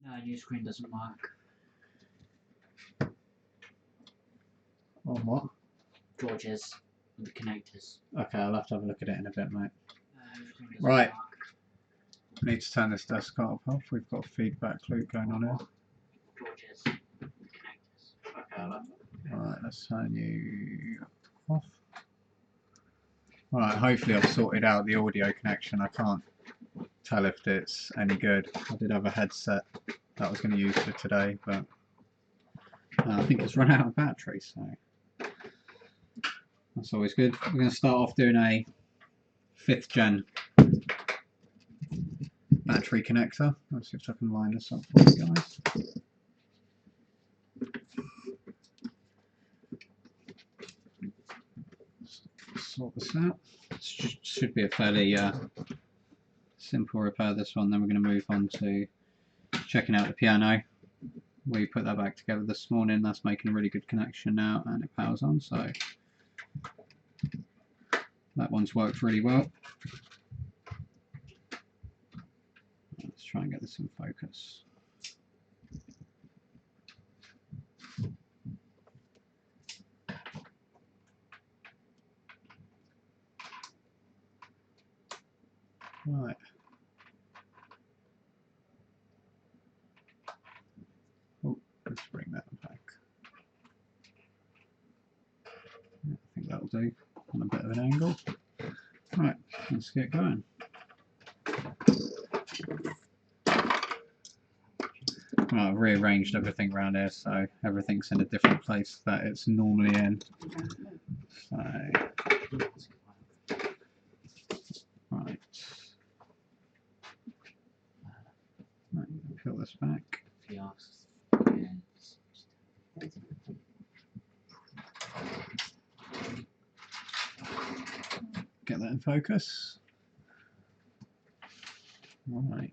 No, new screen doesn't work. On what? George's with the connectors. Okay, I'll have to have a look at it in a bit, mate. New screen doesn't Right. work. I need to turn this desktop off. We've got a feedback loop going on here. George's with the connectors. Okay, I'll have to. Right, let's turn you off. Right, hopefully I've sorted out the audio connection. I can't tell if it's any good. I did have a headset that I was going to use for today, but I think it's run out of battery, so that's always good. We're going to start off doing a 5th gen battery connector. Let's see if I can line this up for you guys. Sort this out. Should be a fairly simple repair, this one. Then we're going to move on to checking out the piano. We put that back together this morning. That's making a really good connection now, and it powers on, so that one's worked really well. Let's try and get this in focus. Right. Oh, let's bring that back. I think that'll do on a bit of an angle. Right, let's get going. Well, I've rearranged everything around here so everything's in a different place that it's normally in. So, right. Peel this back. Get that in focus. Right.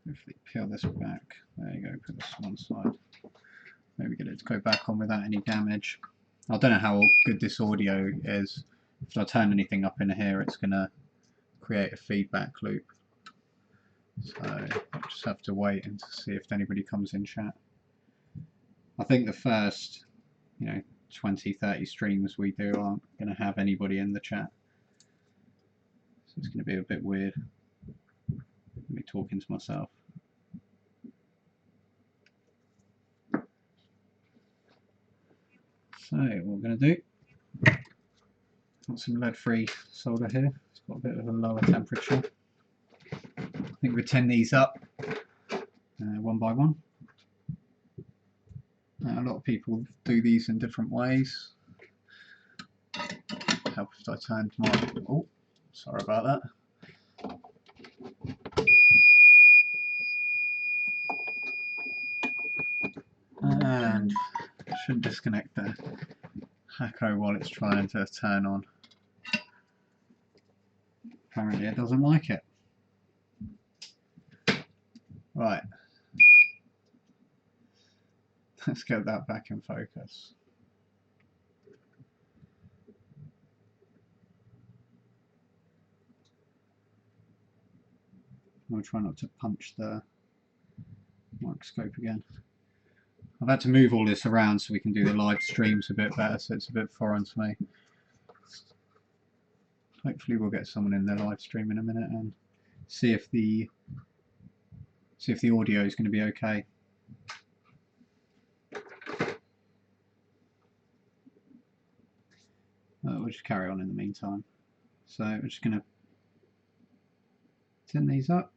Hopefully peel this back. There you go, put this to one side. Maybe get it to go back on without any damage. I don't know how good this audio is. If I turn anything up in here, it's going to create a feedback loop. So I'll just have to wait and to see if anybody comes in chat. I think the first, 20-30 streams we do aren't going to have anybody in the chat. So it's going to be a bit weird. Me talking to myself. So what we're going to do, got some lead-free solder here. It's got a bit of a lower temperature. I think we tin these up one by one. A lot of people do these in different ways. Help if I turned my... Oh, sorry about that. And I shouldn't disconnect the Hacko while it's trying to turn on. Apparently it doesn't like it. Right. Let's get that back in focus. I'll try not to punch the microscope again. I've had to move all this around so we can do the live streams a bit better, so it's a bit foreign to me. Hopefully we'll get someone in the live stream in a minute and see if the audio is going to be okay. We'll just carry on in the meantime. So we're just going to tin these up.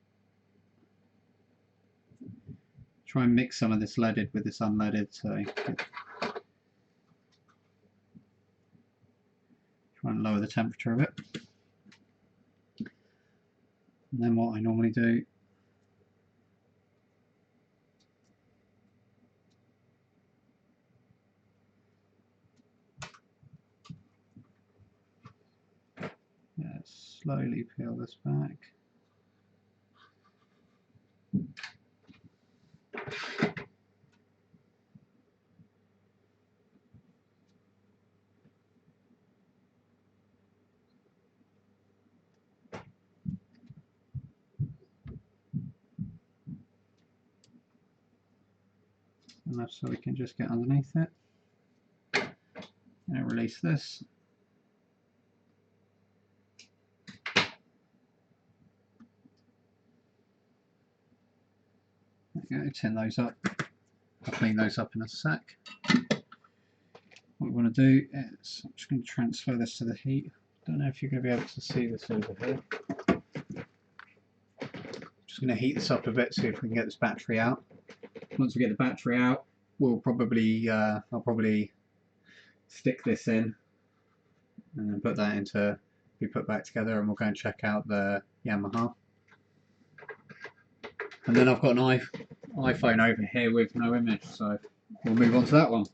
Try and mix some of this leaded with this unleaded, so try and lower the temperature a bit. And then what I normally do slowly peel this back. enough so we can just get underneath it. And release this. There you go, tin those up. I'll clean those up in a sec. What we want to do is, I'm just going to transfer this to the heat. Don't know if you're going to be able to see this over here. Just going to heat this up a bit, see if we can get this battery out. Once we get the battery out, we'll probably, I'll probably stick this in and then put that into, be put back together, and we'll go and check out the Yamaha. And then I've got an iPhone over here with no image, so we'll move on to that one.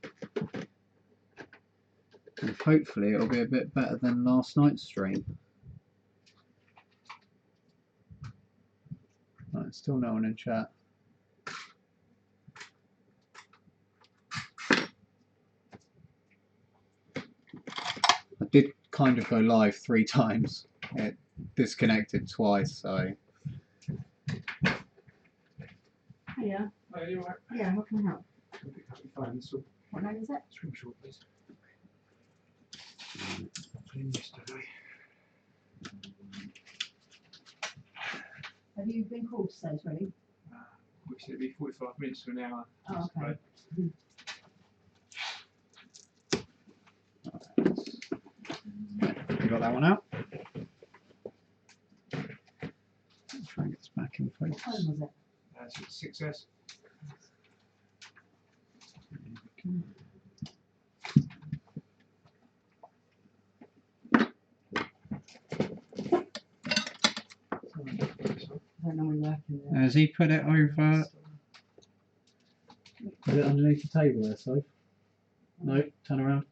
And hopefully it'll be a bit better than last night's stream. Right, still no one in chat. I did kind of go live 3 times. It disconnected twice, so. Hiya. Oh, you alright? Yeah, how can I help? Can you pick up your phone? So, What name is it? swim short, please. Clean yesterday. Have you been called to say it's ready? We said it'd be 45 minutes to an hour. Oh, okay. You got that one out? Try and get this back in What focus. phone was it? That's 6S. I don't know we work in there. Has he put it over? Put it underneath the table there, so. No, turn around.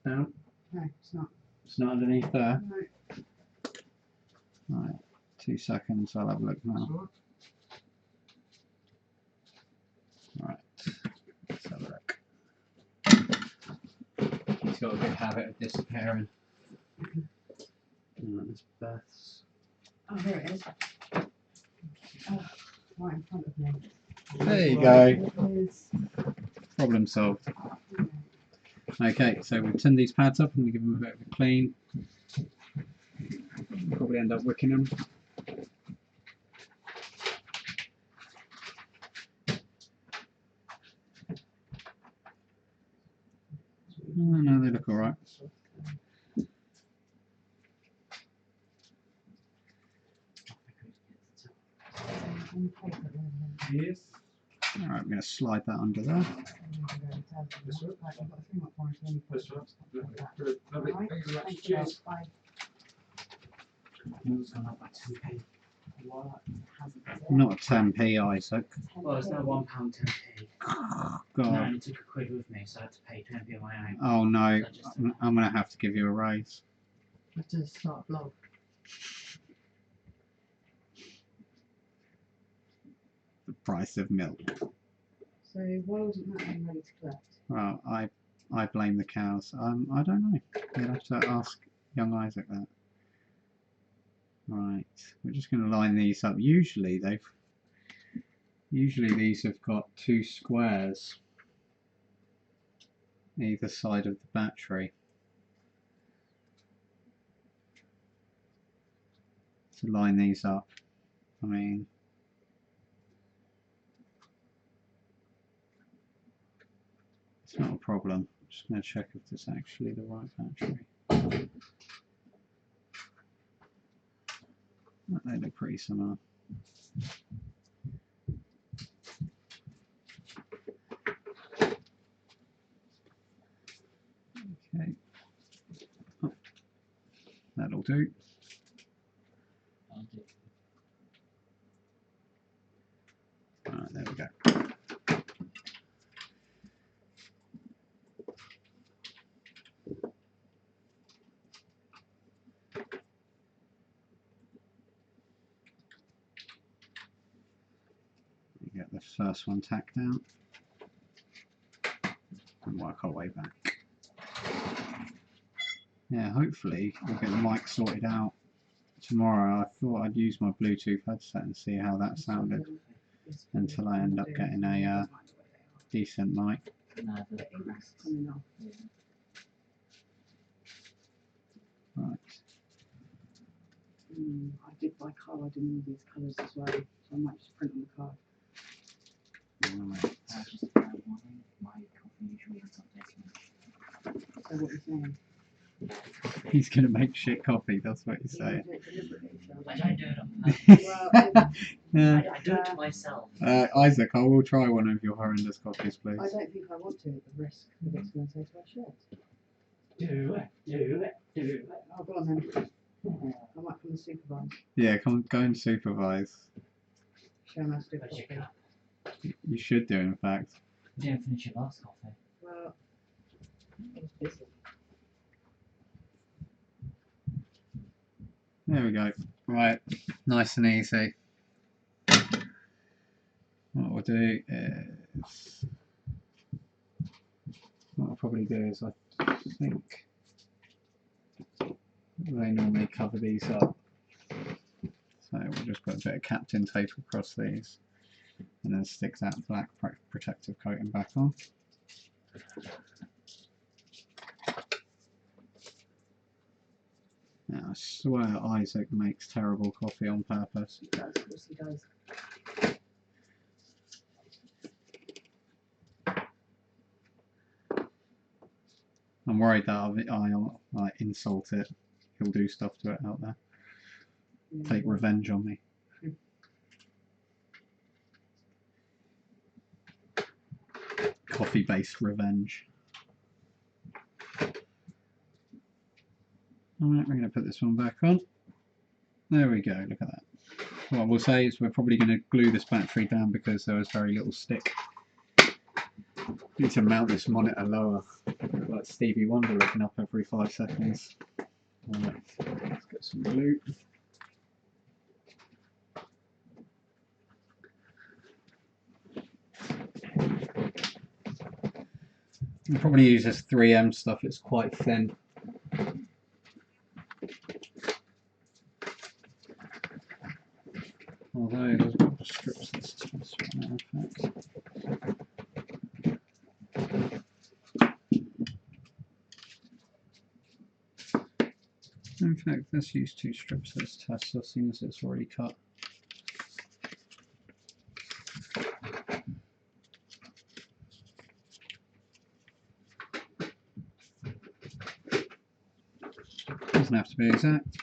Down. No, it's not. It's not underneath there. No. Right, 2 seconds, I'll have a look now. Right, let's have a look. He's got a good habit of disappearing. Right, there's Beth's. Oh, here it is. Oh, right in front of me. There you go. It is. Problem solved. Okay, so we've tinned these pads up and we give them a bit of a clean. Probably end up wicking them. Oh, no, they look alright. Yes. Alright, I'm going to slide that under there. This one? Right, I've got a 3-month warranty on your This product. one? Like that. Lovely. Lovely. Alright, Thank you very much. thank you. Cheers. Bye. Yours gone up by 2p. What? Hasn't, has it? Not a 10p, Isaac. 10p. Well, it's now £1 10p. Oh, No, God. and it took a quid with me, so I had to pay 10p on my own. Oh no, So I just- I'm going to have to give you a raise. Let's just start a blog. The price of milk. So why wasn't that one ready to collect? Well, I blame the cows. I don't know. You'll have to ask young Isaac that. Right, we're just going to line these up. Usually these have got 2 squares either side of the battery to line these up. I mean, it's not a problem. I'm just going to check if this is actually the right battery. They look pretty similar. Okay. Oh, that'll do. Alright, there we go. Get the first one tacked out and work our way back. Yeah, hopefully we'll get the mic sorted out tomorrow. I thought I'd use my Bluetooth headset and see how that sounded until I end up getting a decent mic. No, The the ink's coming off. Right. I did buy card in all these colours as well, so I might just print on the card. Right. just about morning. My coffee usually has updating. So what are you saying? He's gonna make shit coffee. That's what he's You wanna saying. do it deliberately, shall we? I don't do it on purpose. Well, Yeah. I do it to myself. Isaac, I will try one of your horrendous coffees, please. I don't think I want to at the risk of it's going to say to our shirt. Do it. Oh, go on then. I might come and supervise. Yeah, go and supervise. Show them how to do Where's your coffee. cup? You should do, in fact. You didn't finish your last coffee. Well, I was busy. There we go. Right, nice and easy. What we'll do is, what I'll probably do is, I think they normally cover these up. So we'll just put a bit of Captain tape across these, and then stick that black protective coating back on. Now, I swear Isaac makes terrible coffee on purpose. He does, of course he does. I'm worried that I'll insult it. He'll do stuff to it out there. Take revenge on me. Coffee-based revenge. Alright, we're going to put this one back on. There we go, look at that. What we'll say is we're probably going to glue this battery down because there was very little stick. Need to mount this monitor lower, like Stevie Wonder looking up every 5 seconds. Alright, let's get some glue. I'll probably use this 3M stuff, it's quite thin. Although there's a couple of strips this one, in fact. In fact, let's use 2 strips for this test, so as soon as it's already cut. Doesn't have to be exact,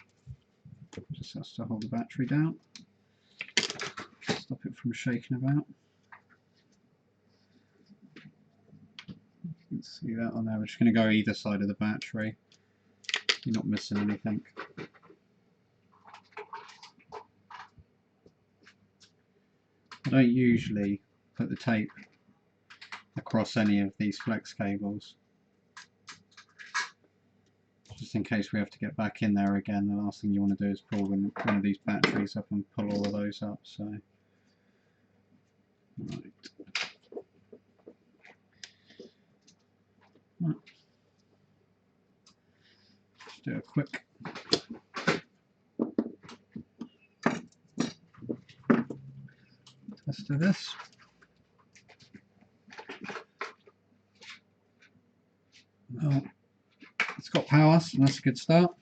just has to hold the battery down, stop it from shaking about. You can see that on there. We're just going to go either side of the battery. You're not missing anything. I don't usually put the tape across any of these flex cables, just in case we have to get back in there again. The last thing you want to do is pull one of these batteries up and pull all of those up. So, right. Just do a quick test of this. Well, it's got power, so that's a good start.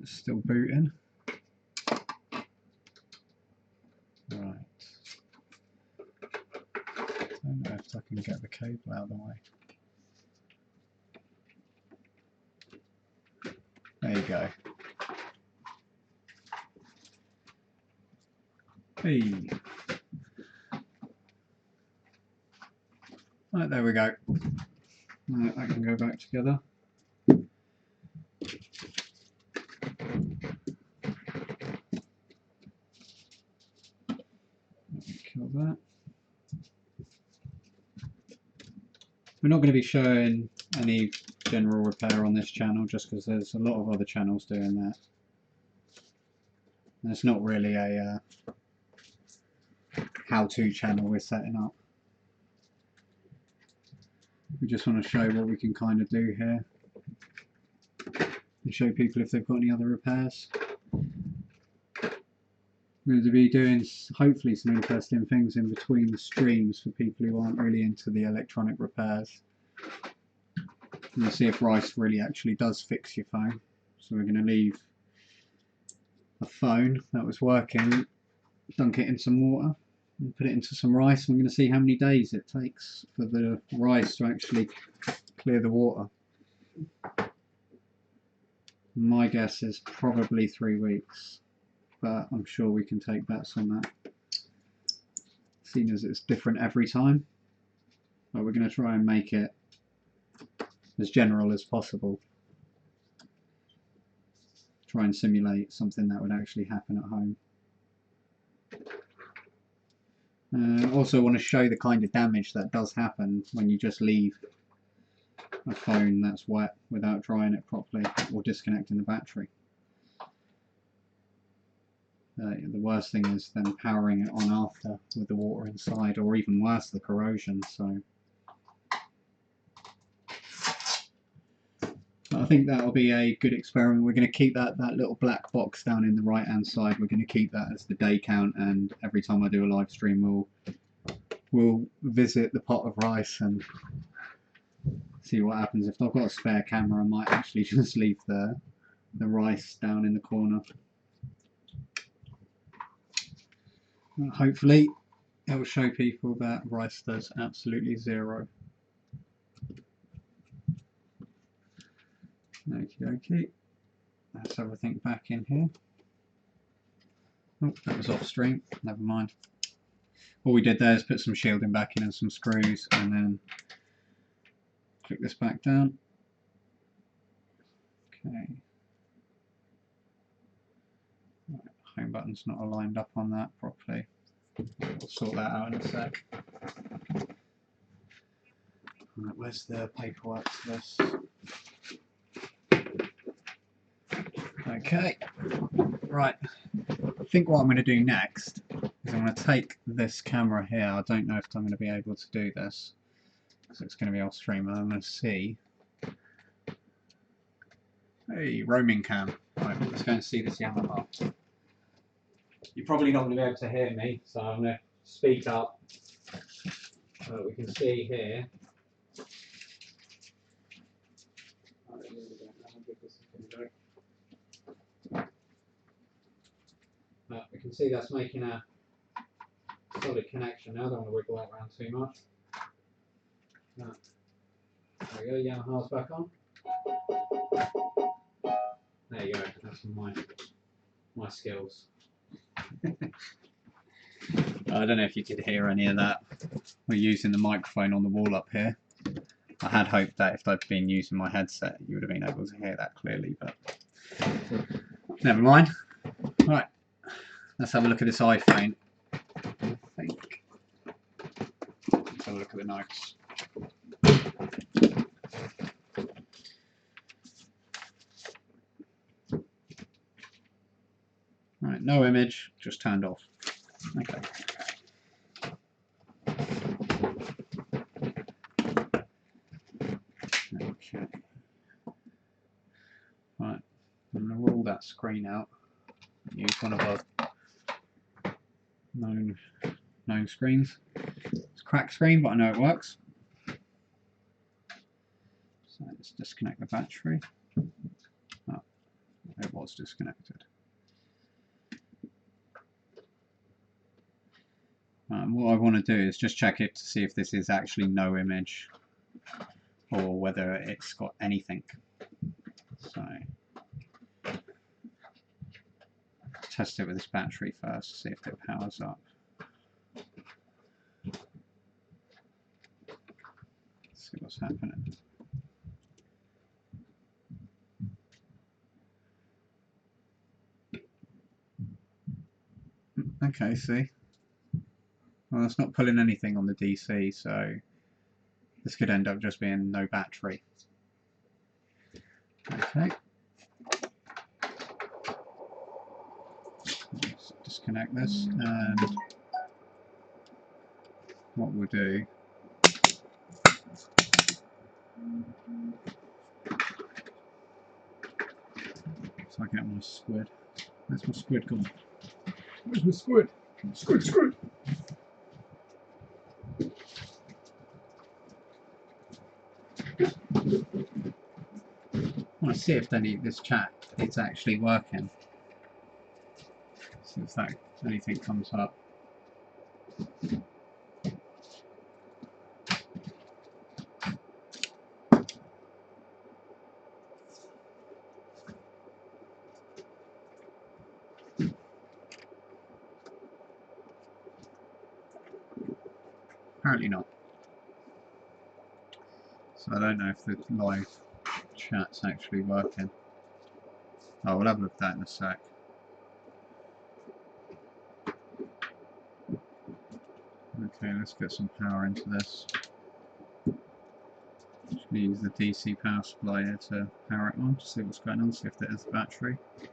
It's still booting. Right. I don't know if I can get the cable out of the way. There you go. Hey. Right, there we go. Right, that can go back together. Kill that. We're not going to be showing any general repair on this channel just because there's a lot of other channels doing that. And it's not really a how-to channel we're setting up. We just want to show what we can kind of do here and show people if they've got any other repairs. We're going to be doing hopefully some interesting things in between the streams for people who aren't really into the electronic repairs. We'll see if rice really actually does fix your phone. So we're going to leave a phone that was working, dunk it in some water and put it into some rice. I'm going to see how many days it takes for the rice to actually clear the water. My guess is probably 3 weeks, but I'm sure we can take bets on that, seeing as it's different every time. But we're going to try and make it as general as possible. Try and simulate something that would actually happen at home. Also want to show the kind of damage that does happen when you just leave a phone that's wet without drying it properly or disconnecting the battery. The worst thing is then powering it on after with the water inside, or even worse, the corrosion. So I think that'll be a good experiment. We're going to keep that little black box down in the right hand side. We're going to keep that as the day count, and every time I do a live stream we'll visit the pot of rice and see what happens. If I've got a spare camera, I might actually just leave the rice down in the corner. Hopefully it will show people that rice does absolutely zero. Okay, that's everything back in here. Oh, that was off stream, never mind. All we did there is put some shielding back in and some screws, and then click this back down. Okay. Right, home button's not aligned up on that properly. We'll sort that out in a sec. Right, where's the paperwork for this? Okay, right. I think what I'm going to do next is I'm going to take this camera here. I don't know if I'm going to be able to do this because it's going to be off stream, and I'm going to see. Hey, roaming cam. Right, let's go and see this Yamaha. You're probably not going to be able to hear me, so I'm going to speak up so that we can see here. I really don't know how big this is going to go. We can see that's making a solid connection now. I don't want to wiggle that around too much. There we go, Yamaha's back on. There you go, that's my skills. I don't know if you could hear any of that. We're using the microphone on the wall up here. I had hoped that if I'd been using my headset you would have been able to hear that clearly, but never mind. Right. Let's have a look at this iPhone. I think. Let's have a look at the notes. Right, no image, just turned off. Okay. Okay. Right, I'm going to rule that screen out. Use one of our known screens. It's a cracked screen, but I know it works. So let's disconnect the battery. Oh, it was disconnected. What I want to do is just check it to see if this is actually no image or whether it's got anything. So test it with this battery first, see if it powers up. Let's see what's happening. Okay, see. Well, it's not pulling anything on the DC, so this could end up just being no battery. Okay. Let's disconnect this and what we'll do. So I get my squid. Where's my squid gone? Where's my squid? Squid, squid! I want to see if this chat is actually working. See if anything comes up. Apparently not. So I don't know if the live chat's actually working. Oh, we'll have a look at that in a sec. Okay, let's get some power into this. Just gonna use the DC power supply here to power it on, to see what's going on, see if there is a battery. Because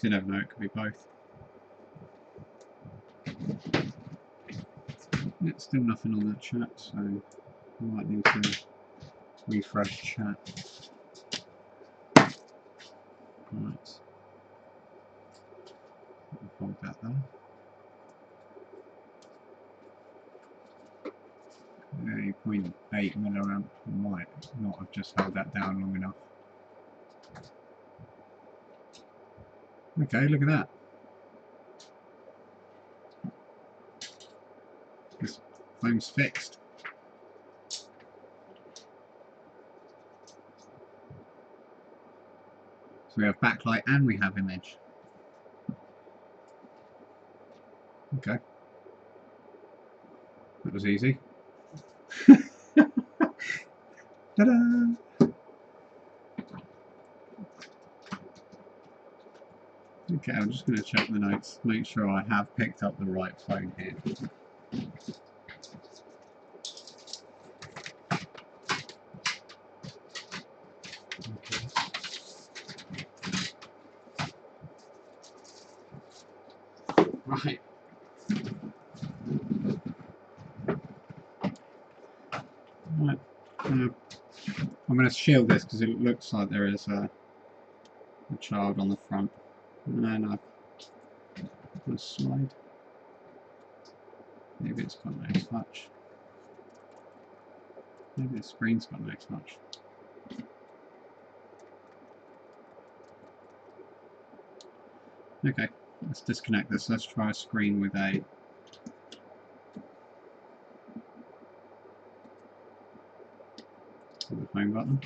you never know, it could be both. Yeah, still nothing on that chat, so we might need to refresh chat. Right. Hold that there. 0.8 milliamp. Might not have just held that down long enough. Okay, look at that. This phone's fixed. So we have backlight and we have image. Okay. That was easy. Ta-da! Okay, I'm just going to check the notes, make sure I have picked up the right phone here. Right. Right. I'm going to shield this because it looks like there is a child on the front. And then I'm going to slide. Maybe it's got no touch. Maybe the screen's got no touch. Okay, let's disconnect this. Let's try a screen with the phone button.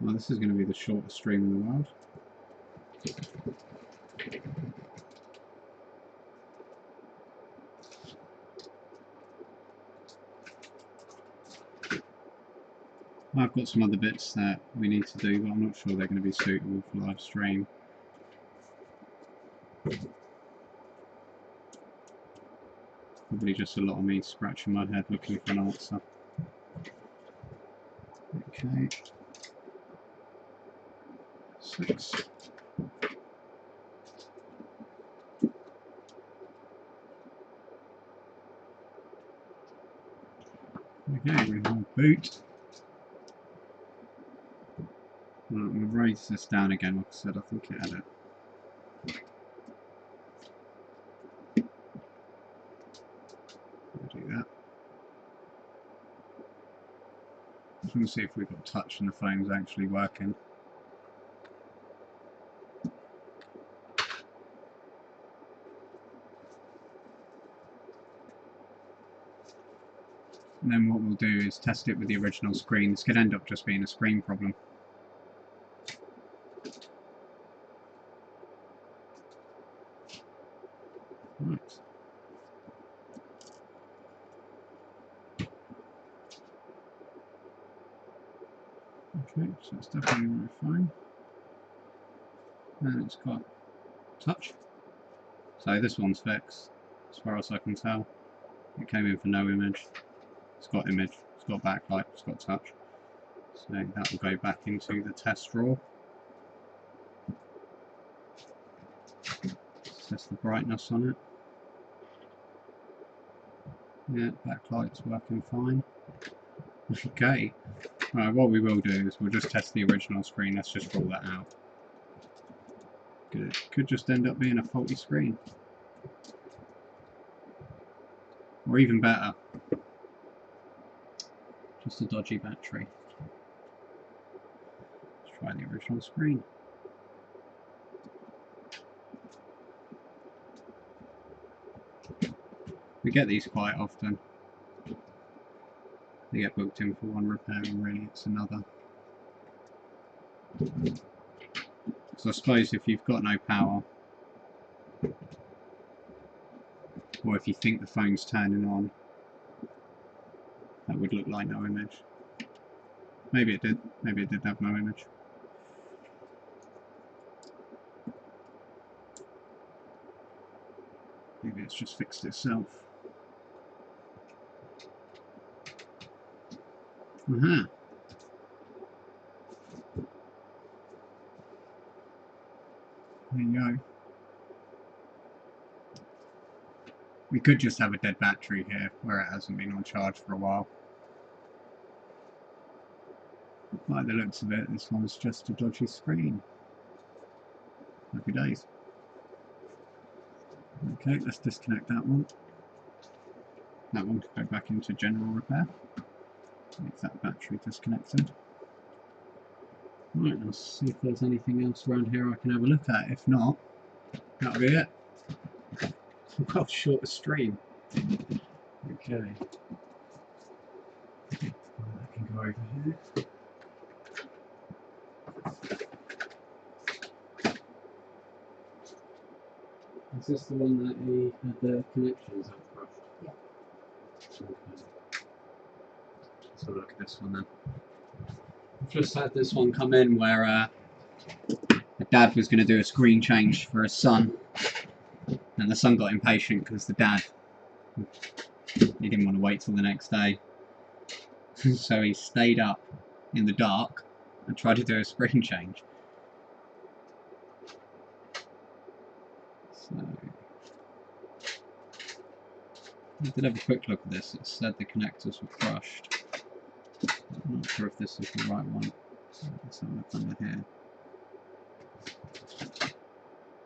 Well, this is going to be the shortest stream in the world. I've got some other bits that we need to do, but I'm not sure they're going to be suitable for live stream. Probably just a lot of me scratching my head looking for an answer. Okay. 6. Okay, we have boot. Right, I'm going to raise this down again, like I said, I think it had it. Do that. Just want to see if we've got touch and the phone's actually working. And then what we'll do is test it with the original screen. This could end up just being a screen problem. Right. Okay, so it's definitely my phone. And it's got touch. So this one's fixed, as far as I can tell. It came in for no image. It's got image, it's got backlight, it's got touch. So that will go back into the test drawer. Test the brightness on it. Yeah, backlight's working fine. Okay. Right, what we will do is we'll just test the original screen. Let's just rule that out. Good. Could just end up being a faulty screen. Or even better, just a dodgy battery. Let's try the original screen. We get these quite often. They get booked in for one repair and really it's another. So I suppose if you've got no power, or if you think the phone's turning on, that would look like no image. Maybe it did. Maybe it did have no image. Maybe it's just fixed itself. Aha. There you go. We could just have a dead battery here where it hasn't been on charge for a while. By the looks of it, this one's just a dodgy screen. Happy days. Okay, let's disconnect that one. That one can go back into general repair. Leave that battery disconnected. Right, let's see if there's anything else around here I can have a look at. If not, that'll be it. Well, shorter stream. Okay. I can go over here. Is this the one that he had the connections up crushed? Yeah. Okay. Let's have a look at this one then. I've just had this one come in where the dad was going to do a screen change for his son, and the son got impatient because the dad, he didn't want to wait till the next day. So he stayed up in the dark and tried to do a screen change. So I did have a quick look at this. It said the connectors were crushed. I'm not sure if this is the right one. Let's have a look under here.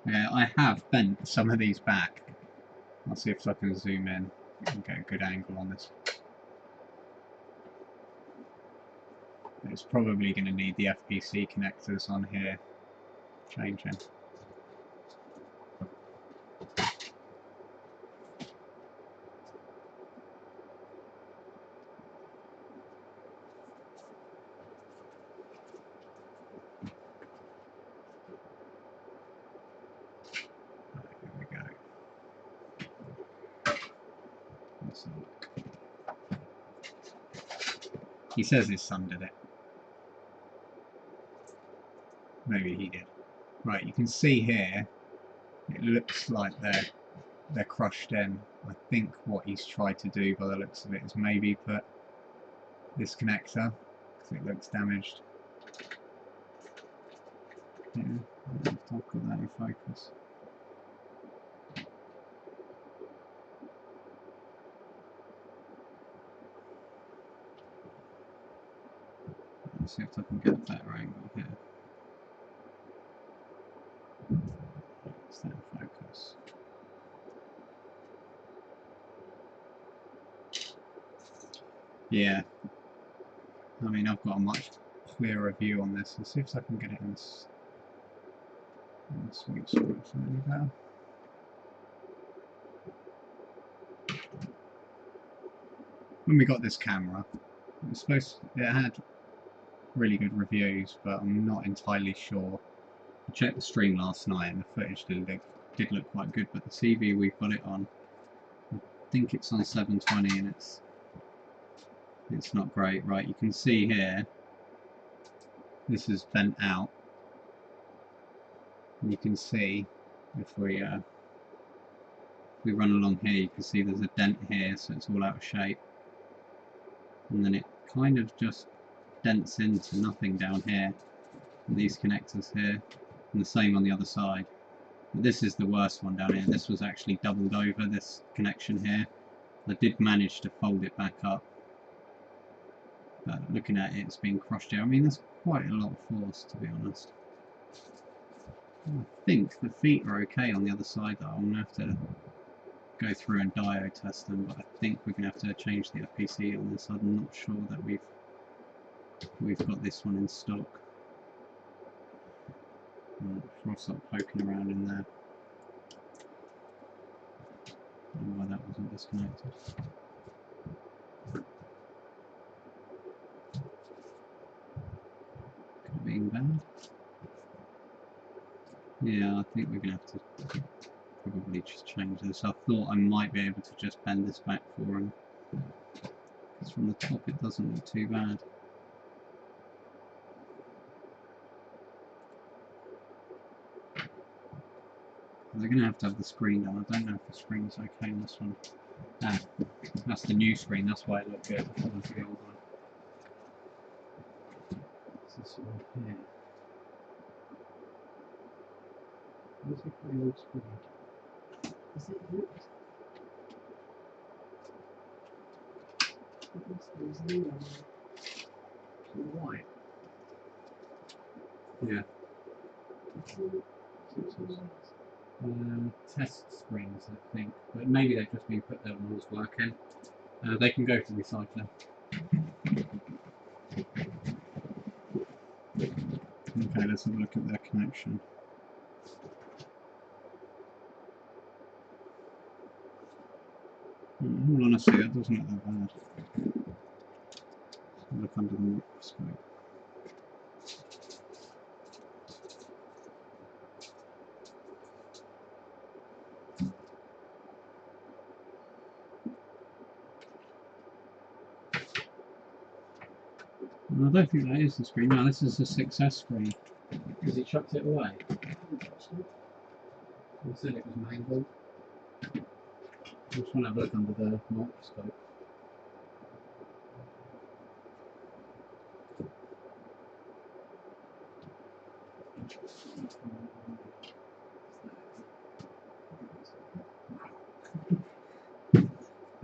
Yeah, I have bent some of these back. I'll see if I can zoom in and get a good angle on this. It's probably going to need the FPC connectors on here changing. Here we go. Let's look. He says his son did it. Maybe he did. Right, you can see here, it looks like they're crushed in. I think what he's tried to do by the looks of it is maybe put this connector, because it looks damaged. Yeah, I've got that in focus. Let's see if I can get a better angle here. Is that in focus? Yeah. I mean, I've got a much clearer view on this. Let's see if I can get it in this sweet spot slightly better. When we got this camera, it had really good reviews, but I'm not entirely sure. I checked the stream last night and the footage did look quite good, but the TV we've got it on, I think it's on 720 and it's not great. Right, you can see here this is bent out. And you can see if we run along here, you can see there's a dent here, so it's all out of shape. And then it kind of just dents into nothing down here. And these connectors here, and the same on the other side. But this is the worst one down here. This was actually doubled over, this connection here. I did manage to fold it back up. But looking at it, it's been crushed here. I mean, there's quite a lot of force, to be honest. I think the feet are okay on the other side, though. I'm going to have to go through and diode test them, but I think we're going to have to change the FPC on this. I'm not sure that we've got this one in stock. Before I start poking around in there. I don't know why that wasn't disconnected. Could it be bad? Yeah, I think we're going to have to probably just change this. I thought I might be able to just bend this back for him. Because from the top it doesn't look too bad. They're going to have the screen done. I don't know if the screen's okay on this one. Ah, that's the new screen, that's why it looked good. That was the old one. What's this one here? Where's it for the old screen? Is it looked? It looks like there's new one. Is it white? Yeah. Test screens, I think, but maybe they've just been put there when I was working. They can go to recycling. Okay, let's have a look at their connection. In all honesty, that doesn't look that bad. Let's look under the microscope. I don't think that is the screen. No, this is the 6S screen. Because he chucked it away. He said it was mangled. I just want to have a look under the microscope.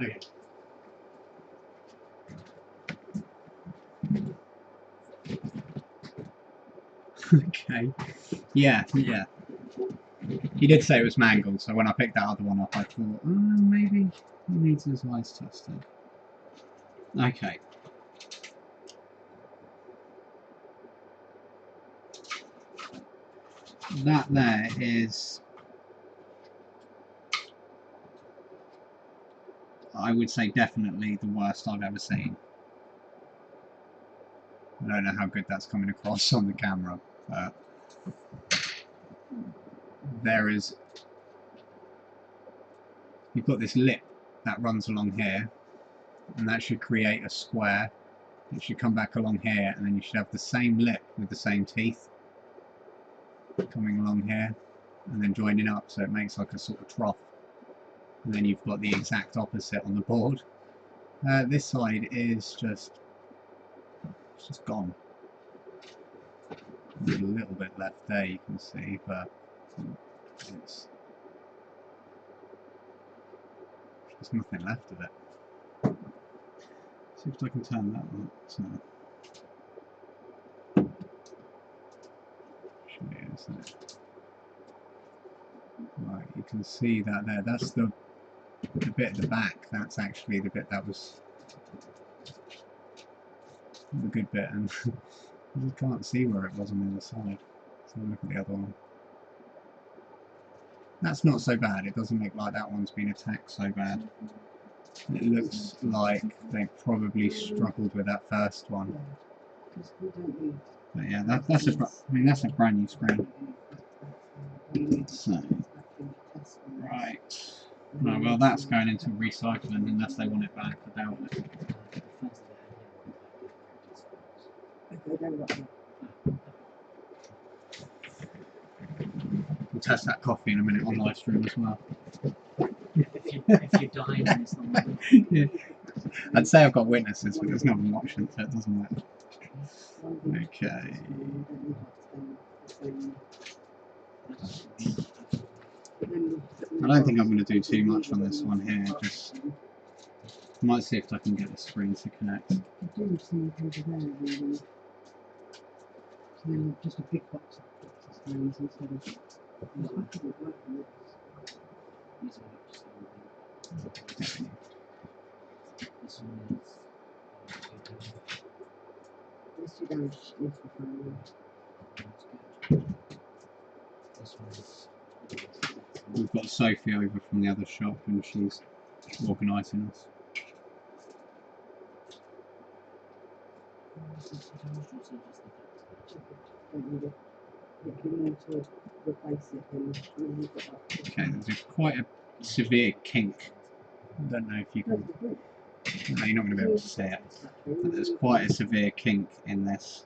Okay. Okay. Yeah. He did say it was mangled, so when I picked that other one up, I thought, maybe he needs his eyes tested. Okay. That there is, I would say, definitely the worst I've ever seen. I don't know how good that's coming across on the camera, but there is, you've got this lip that runs along here, and that should create a square. It should come back along here, and then you should have the same lip with the same teeth coming along here, and then joining up, so it makes like a sort of trough. And then you've got the exact opposite on the board. This side is just, it's just gone. There's a little bit left there, you can see, but it's, there's nothing left of it. See if I can turn that on. So, right, you can see that there. That's the bit at the back. That's actually the bit that was the good bit, and you can't see where it was on the other side. So look at the other one. That's not so bad. It doesn't look like that one's been attacked so bad. It looks like they probably struggled with that first one. But yeah, that's a brand new screen. So, right. Oh, well, that's going into recycling unless they want it back. I doubt it. We'll test that coffee in a minute on live stream as well. If you die, then it's not my Yeah. I'd say I've got witnesses, but there's not an option, so it doesn't matter. Okay. I don't think I'm going to do too much on this one here. Just might see if I can get the screen to connect. Just a big box of screens instead of. This one This two damage is for free. This one is. We've got Sophie over from the other shop, and she's organising us. Okay, there's quite a severe kink. I don't know if you can. No, you're not going to be able to see it. But there's quite a severe kink in this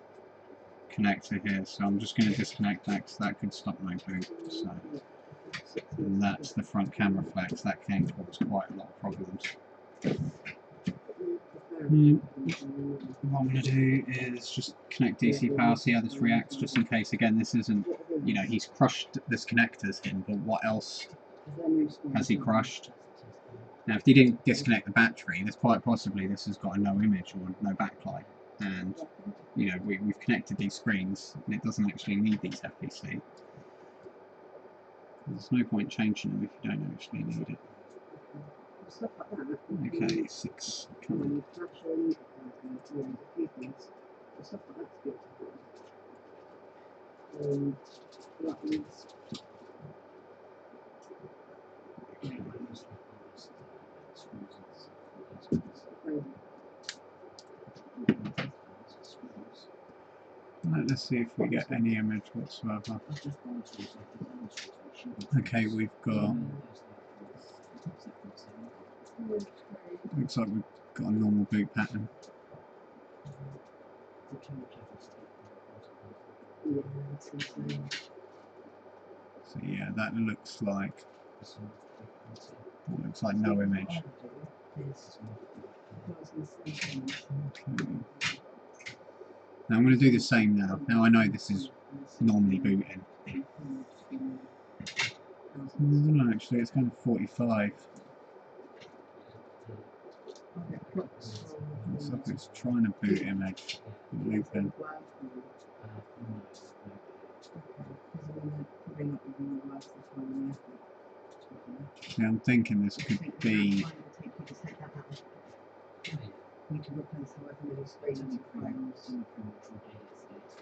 connector here, so I'm just going to disconnect that because that could stop my boot. So, and that's the front camera flex. That can cause quite a lot of problems. What I'm going to do is just connect DC power, see how this reacts, just in case. Again, this isn't, you know, he's crushed this connector's in, but what else has he crushed? Now, if he didn't disconnect the battery, there's quite possibly this has got a no image or no backlight. And, you know, we've connected these screens, and it doesn't actually need these FPC. There's no point changing them if you don't actually need it. Okay, 6. Let's see if we get any image whatsoever. Okay, we've got. Looks like we've got a normal boot pattern. So yeah, that looks like no image. Okay. Now I'm going to do the same now. Now I know this is normally booting. No, actually it's kind of 45. Looks like it's trying to boot image. Looping. Yeah, I'm thinking this could be.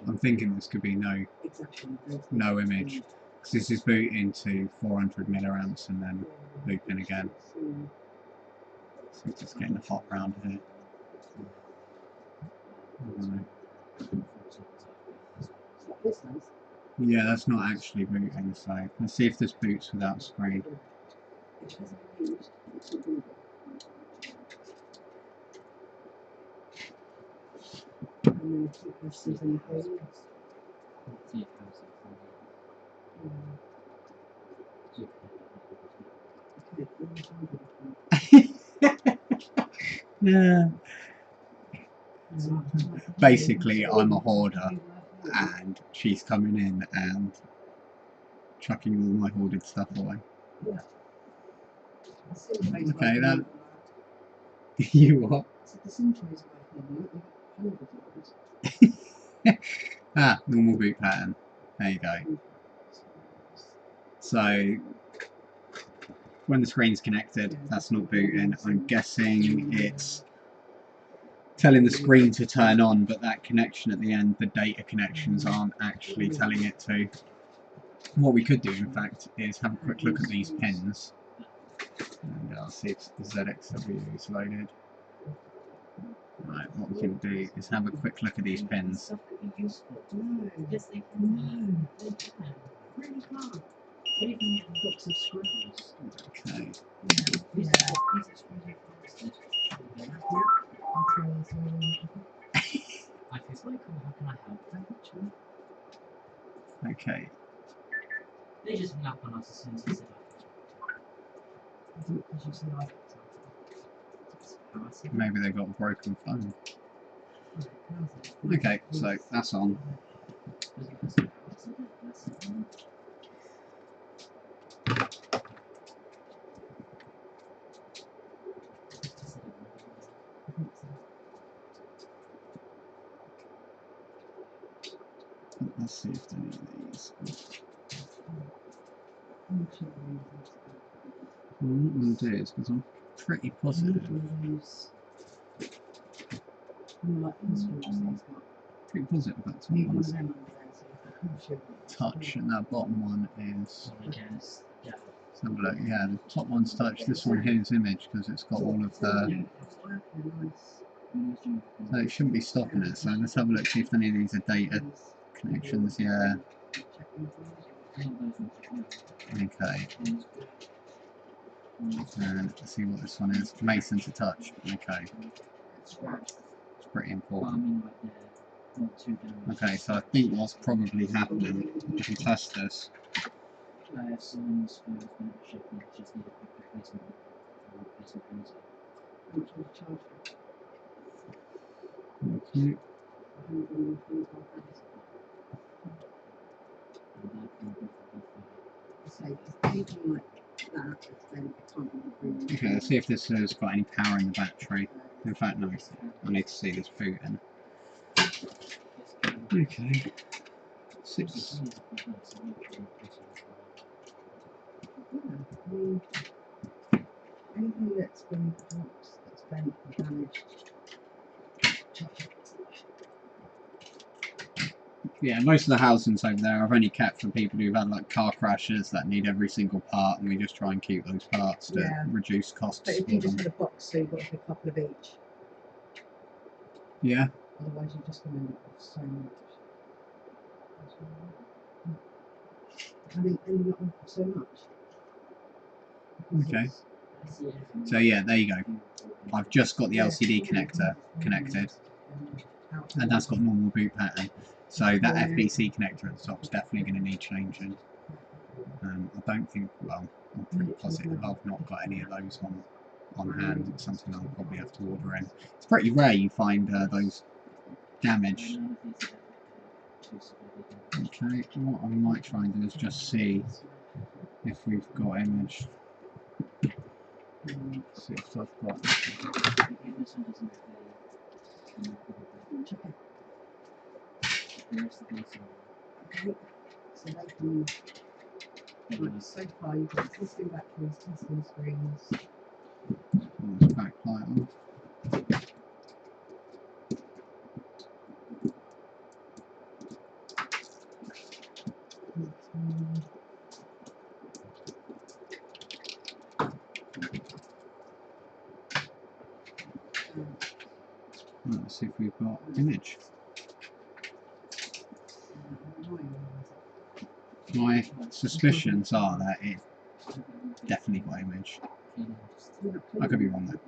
I'm thinking this could be no image, because this is booting to 400 milliamps and then looping again. So it's just getting hot round here. Yeah, that's not actually booting, so let's see if this boots without screen. Yeah. Basically, I'm a hoarder, and she's coming in and chucking all my hoarded stuff away. Okay, that. You what? Ah, normal boot pattern. There you go. So, when the screen's connected, that's not booting. I'm guessing it's telling the screen to turn on, but that connection at the end, the data connections, aren't actually telling it to. What we could do, in fact, is have a quick look at these pins, and I'll see if the ZXW is loaded. Right, what we can do is have a quick look at these pins. Yes, they can. They can. Really can't. Even box of screws. Okay. These are screws you've it's really cool. How can I help? Okay. They just hung up on us as soon as he said Because you see I harassing. Maybe they got a broken phone. Okay, so that's on. Let's see if any of these. What I'm going to do is, because I'm pretty positive. Pretty positive that's one touch, and that bottom one is. Let's Let's have a look. Yeah, the top one's touch. This one here is image because it's got all of the. So it shouldn't be stopping it. So let's have a look, see if any of these are data connections. Yeah. Okay. And let's see what this one is. Mason to touch. Okay. It's pretty important. Okay, so I think what's probably happening, if you test this. Okay. Okay, let's see if this has got any power in the battery. In fact, no. I need to see this booting. Okay. 6. Anything that's been dropped, that's been damaged. Yeah, most of the housings over there I've only kept for people who've had like car crashes that need every single part, and we just try and keep those parts to reduce costs. But if you just had a box, so you've got like a couple of each. Yeah. Otherwise, you're just going to end up with so much. Ending up with so much. Okay. So yeah, there you go. I've just got the LCD connector connected, and that's got normal boot pattern. So that FBC connector at the top is definitely going to need changing. I don't think, well, I'm pretty positive I've not got any of those on hand. It's something I'll probably have to order in. It's pretty rare you find those damaged. Okay, what I might try and do is just see if we've got image. See if I've got. Okay, so they can, so far you've got testing batteries, testing screens. Backlight on. Let's see if we've got image. My suspicions are that it definitely got image. I could be wrong though.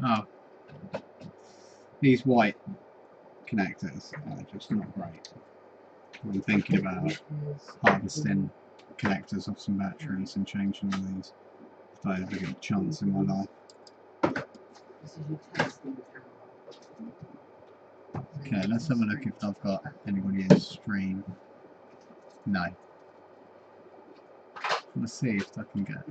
Oh, these white connectors are just not great. I'm thinking about harvesting connectors off some batteries and changing all these. If I ever get a chance in my life. Okay, let's have a look if I've got anybody in the stream. No. Let's see if I can get.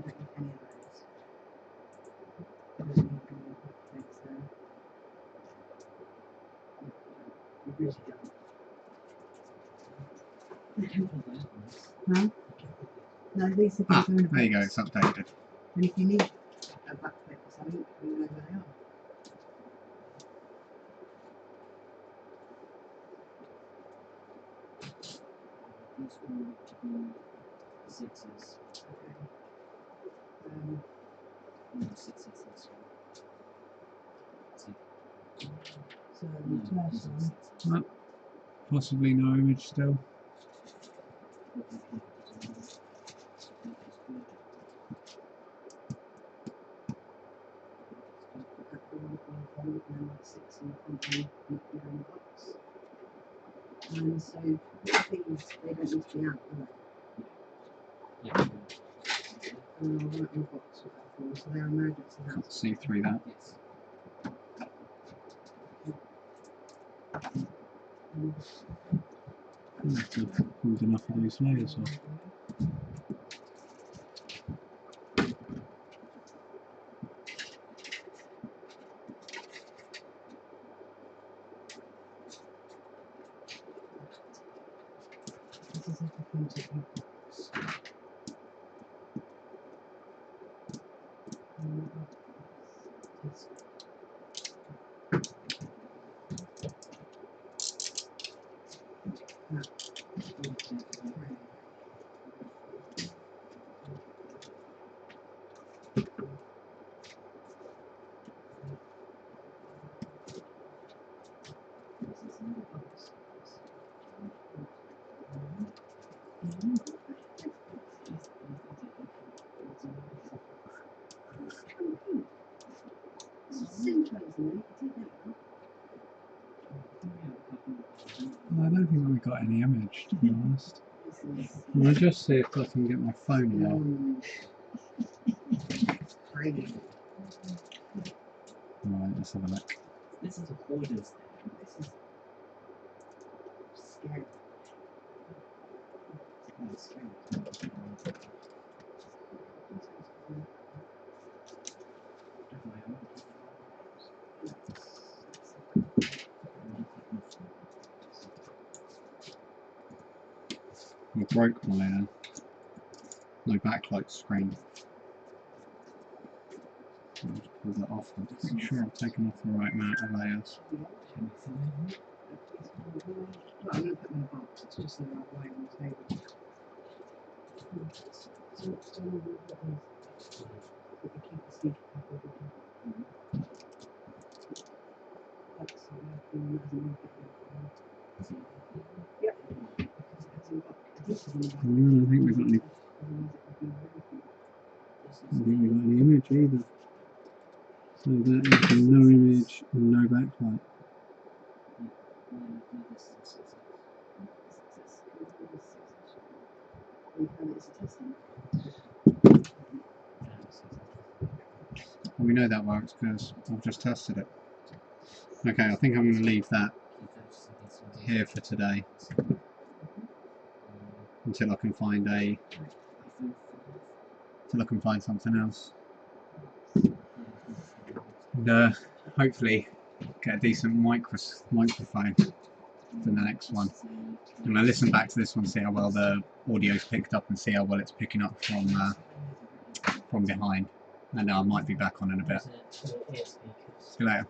No? No, these are Ah, there you go, it's updated. And if you need a backpack or something, you know where they are. These will look to be 6s. Okay. No, 6s this one. So the first one. No, possibly no image still. company in the box. And so things, they don't need to be out, do they? Yeah. And I'll write on the box what they're for, so they're emergency Can't hazards. see through that. Yes. I've pulled enough of those layers off. This is everything to the box. Test. I don't think we got any image, to be honest. I'll just see if I can get my phone out. Right, let's have a look. This is a hoarder's thing. This is scary. It's scary. I broke my my backlight screen. So I'll just pull that off and just make sure I've taken off the right amount of layers. Well, I'm going to put them in a box, it's just the right way on the table. So we keep the seed covered. That's so we have to move it. Yep. Because it hasn't got addition in the back. No, I don't think we've got any. I don't think we've got any image either. So that is no image and no backlight. We know that works because I've just tested it. Okay, I think I'm going to leave that here for today until I can find something else. And hopefully get a decent microphone for the next one. I'm going to listen back to this one, see how well the audio's picked up and see how well it's picking up from behind. And I might be back on in a bit. See you later.